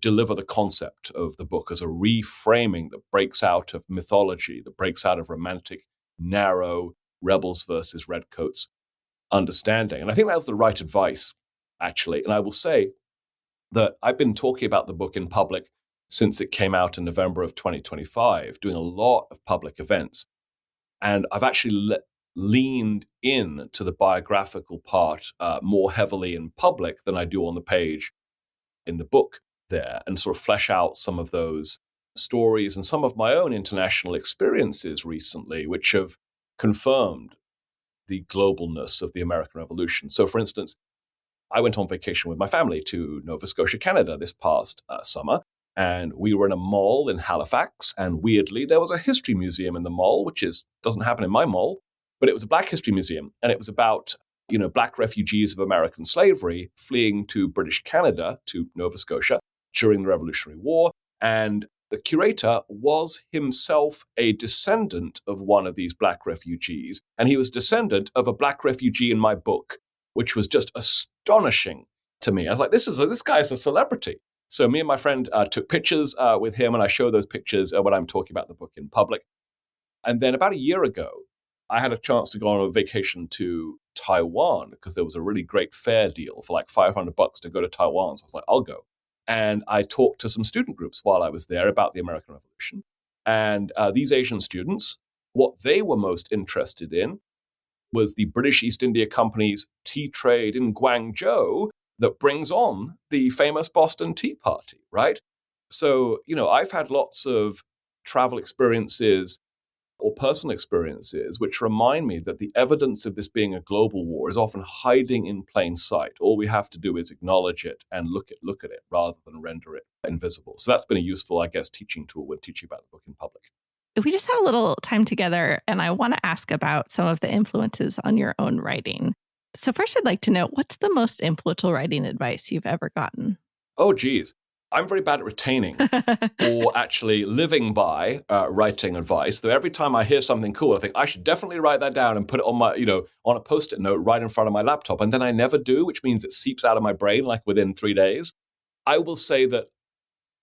[SPEAKER 2] deliver the concept of the book as a reframing that breaks out of mythology, that breaks out of romantic, narrow rebels versus redcoats understanding. And I think that was the right advice, actually. And I will say that I've been talking about the book in public since it came out in November of 2025, doing a lot of public events. And I've actually leaned in to the biographical part more heavily in public than I do on the page in the book there, and sort of flesh out some of those stories and some of my own international experiences recently, which have confirmed the globalness of the American Revolution. So, for instance, I went on vacation with my family to Nova Scotia, Canada this past summer, and we were in a mall in Halifax, and weirdly, there was a history museum in the mall, which doesn't happen in my mall, but it was a Black history museum, and it was about Black refugees of American slavery fleeing to British Canada, to Nova Scotia, during the Revolutionary War. And the curator was himself a descendant of one of these Black refugees, and he was descendant of a Black refugee in my book, which was just astonishing to me. I was like, this guy's a celebrity. So me and my friend took pictures with him, and I show those pictures when I'm talking about the book in public. And then about a year ago, I had a chance to go on a vacation to Taiwan because there was a really great fare deal for like $500 to go to Taiwan. So I was like, I'll go. And I talked to some student groups while I was there about the American Revolution. And these Asian students, what they were most interested in was the British East India Company's tea trade in Guangzhou that brings on the famous Boston Tea Party, right? So, I've had lots of travel experiences or personal experiences which remind me that the evidence of this being a global war is often hiding in plain sight. All we have to do is acknowledge it and look at it rather than render it invisible. So that's been a useful, I guess, teaching tool when teaching about the book in public.
[SPEAKER 1] We just have a little time together, and I want to ask about some of the influences on your own writing. So first, I'd like to know, what's the most influential writing advice you've ever gotten?
[SPEAKER 2] Oh, geez. I'm very bad at retaining or actually living by writing advice. Though every time I hear something cool, I think I should definitely write that down and put it on my, on a Post-it note right in front of my laptop. And then I never do, which means it seeps out of my brain like within 3 days. I will say that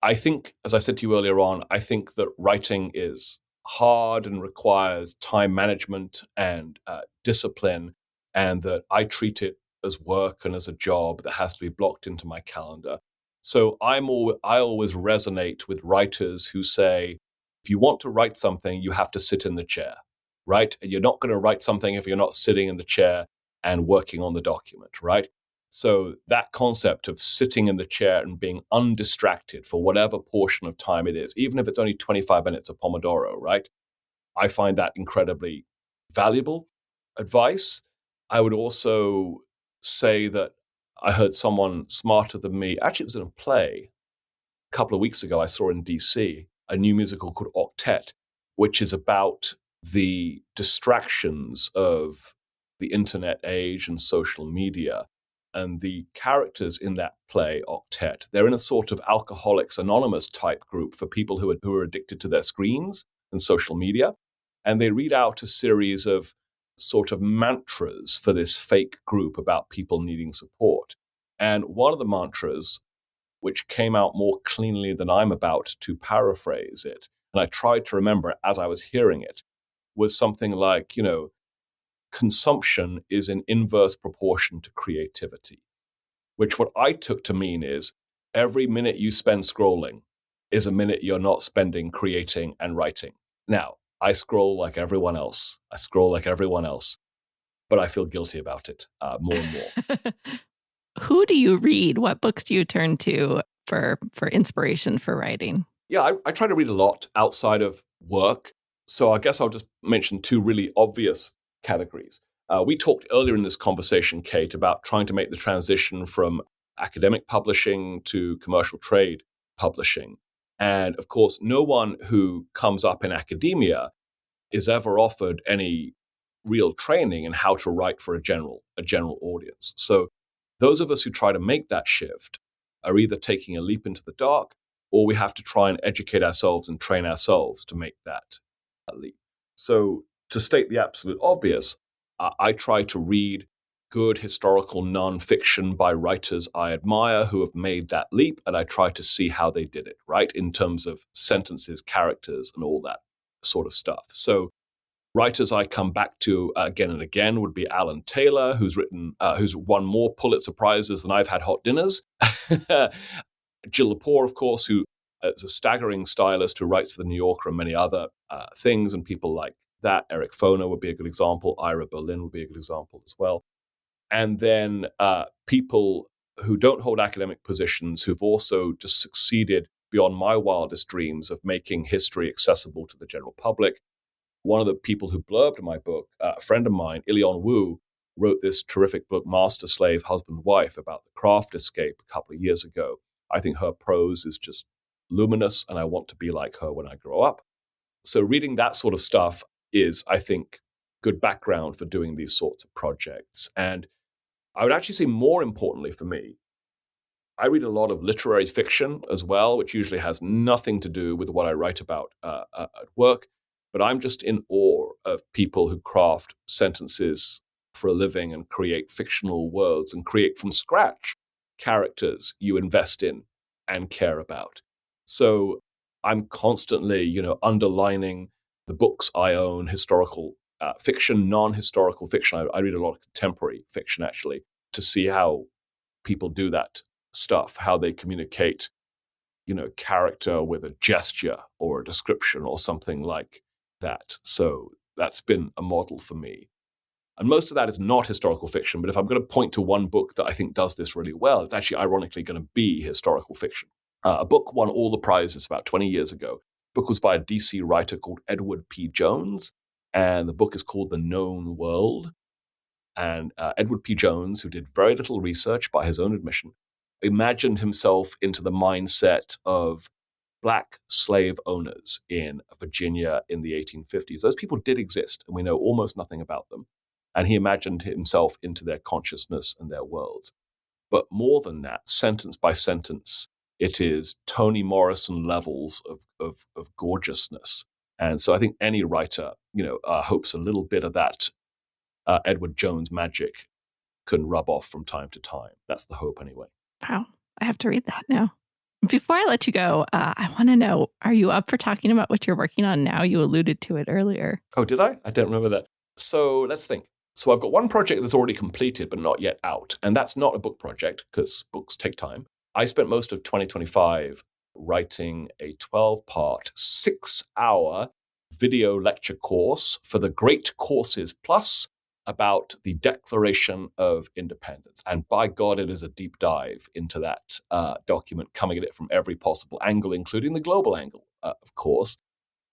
[SPEAKER 2] I think, as I said to you earlier on, I think that writing is hard and requires time management and discipline, and that I treat it as work and as a job that has to be blocked into my calendar. So I always resonate with writers who say, if you want to write something, you have to sit in the chair, right? And you're not going to write something if you're not sitting in the chair and working on the document, right? So that concept of sitting in the chair and being undistracted for whatever portion of time it is, even if it's only 25 minutes of Pomodoro, right? I find that incredibly valuable advice. I would also say that I heard someone smarter than me, actually it was in a play a couple of weeks ago I saw in DC, a new musical called Octet, which is about the distractions of the internet age and social media. And the characters in that play, Octet, they're in a sort of Alcoholics Anonymous type group for people who are addicted to their screens and social media. And they read out a series of sort of mantras for this fake group about people needing support. And one of the mantras, which came out more cleanly than I'm about to paraphrase it, and I tried to remember it as I was hearing it, was something like, consumption is in inverse proportion to creativity, which what I took to mean is every minute you spend scrolling is a minute you're not spending creating and writing. Now, I scroll like everyone else. But I feel guilty about it more and more.
[SPEAKER 1] Who do you read? What books do you turn to for inspiration for writing?
[SPEAKER 2] Yeah, I try to read a lot outside of work. So I guess I'll just mention two really obvious categories. We talked earlier in this conversation, Kate, about trying to make the transition from academic publishing to commercial trade publishing. And of course, no one who comes up in academia is ever offered any real training in how to write for a general audience. So those of us who try to make that shift are either taking a leap into the dark, or we have to try and educate ourselves and train ourselves to make that leap. So to state the absolute obvious, I try to read good historical nonfiction by writers I admire who have made that leap, and I try to see how they did it, right, in terms of sentences, characters, and all that sort of stuff. So writers I come back to again and again would be Alan Taylor, who's won more Pulitzer Prizes than I've had hot dinners. Jill Lepore, of course, who is a staggering stylist who writes for The New Yorker and many other things, and people like that. Eric Foner would be a good example. Ira Berlin would be a good example as well. And then people who don't hold academic positions who've also just succeeded beyond my wildest dreams of making history accessible to the general public. One of the people who blurbed my book, a friend of mine, Ilion Wu, wrote this terrific book, Master, Slave, Husband, Wife, about the craft escape a couple of years ago. I think her prose is just luminous, and I want to be like her when I grow up. So reading that sort of stuff is, I think, good background for doing these sorts of projects. And I would actually say more importantly for me, I read a lot of literary fiction as well, which usually has nothing to do with what I write about at work. But I'm just in awe of people who craft sentences for a living and create fictional worlds and create from scratch characters you invest in and care about. So I'm constantly, underlining the books I own, historical fiction, non-historical fiction. I read a lot of contemporary fiction, actually, to see how people do that stuff, how they communicate, character with a gesture or a description or something like that. So that's been a model for me. And most of that is not historical fiction, but if I'm going to point to one book that I think does this really well, it's actually ironically going to be historical fiction. A book won all the prizes about 20 years ago. The book was by a DC writer called Edward P. Jones, and the book is called The Known World. And Edward P. Jones, who did very little research by his own admission, imagined himself into the mindset of Black slave owners in Virginia in the 1850s. Those people did exist, and we know almost nothing about them. And he imagined himself into their consciousness and their worlds. But more than that, sentence by sentence, it is Toni Morrison levels of gorgeousness. And so I think any writer, hopes a little bit of that Edward Jones magic can rub off from time to time. That's the hope anyway.
[SPEAKER 1] Wow. I have to read that now. Before I let you go, I want to know, are you up for talking about what you're working on now? You alluded to it earlier.
[SPEAKER 2] Oh, did I? I don't remember that. So let's think. So I've got one project that's already completed but not yet out. And that's not a book project because books take time. I spent most of 2025 writing a 12-part, 6-hour video lecture course for the Great Courses Plus about the Declaration of Independence. And by God, it is a deep dive into that document, coming at it from every possible angle, including the global angle, of course.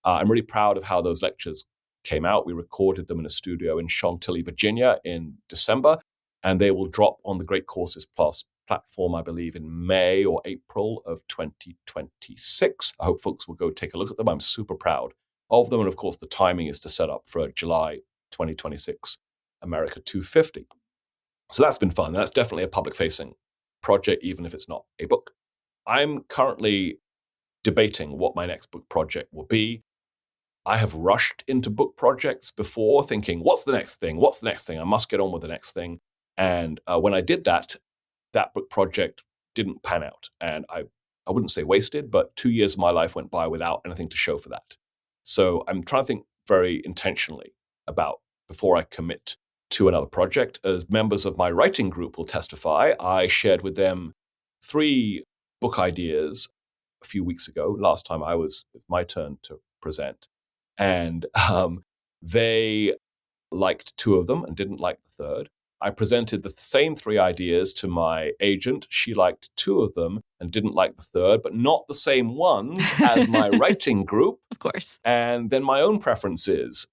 [SPEAKER 2] I'm really proud of how those lectures came out. We recorded them in a studio in Chantilly, Virginia in December, and they will drop on the Great Courses Plus platform, I believe, in May or April of 2026. I hope folks will go take a look at them. I'm super proud of them. And of course, the timing is to set up for July 2026. America 250. So that's been fun. That's definitely a public-facing project, even if it's not a book. I'm currently debating what my next book project will be. I have rushed into book projects before thinking, what's the next thing? What's the next thing? I must get on with the next thing. And when I did that, that book project didn't pan out. And I wouldn't say wasted, but 2 years of my life went by without anything to show for that. So I'm trying to think very intentionally about before I commit to another project. As members of my writing group will testify, I shared with them 3 book ideas a few weeks ago, last time it was my turn to present. And they liked 2 of them and didn't like the third. I presented the same 3 ideas to my agent. She liked 2 of them and didn't like the third, but not the same ones as my writing group.
[SPEAKER 1] Of course.
[SPEAKER 2] And then my own preferences.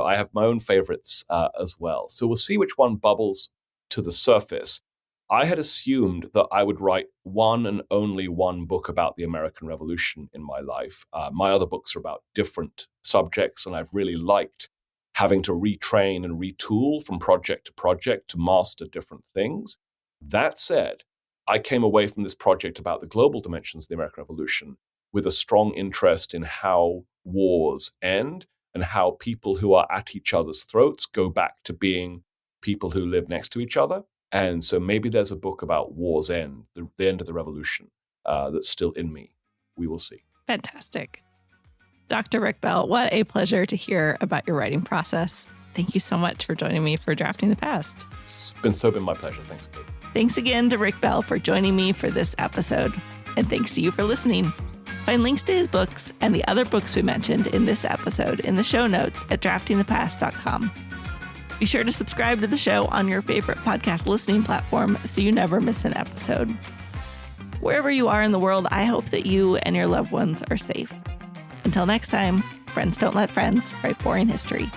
[SPEAKER 2] I have my own favorites as well. So we'll see which one bubbles to the surface. I had assumed that I would write one and only one book about the American Revolution in my life. My other books are about different subjects, and I've really liked having to retrain and retool from project to project to master different things. That said, I came away from this project about the global dimensions of the American Revolution with a strong interest in how wars end and how people who are at each other's throats go back to being people who live next to each other. And so maybe there's a book about war's end, the end of the revolution, that's still in me. We will see.
[SPEAKER 1] Fantastic. Dr. Rick Bell, what a pleasure to hear about your writing process. Thank you so much for joining me for Drafting the Past.
[SPEAKER 2] It's been my pleasure. Thanks, Kate.
[SPEAKER 1] Thanks again to Rick Bell for joining me for this episode. And thanks to you for listening. Find links to his books and the other books we mentioned in this episode in the show notes at draftingthepast.com. Be sure to subscribe to the show on your favorite podcast listening platform so you never miss an episode. Wherever you are in the world, I hope that you and your loved ones are safe. Until next time, friends don't let friends write boring history.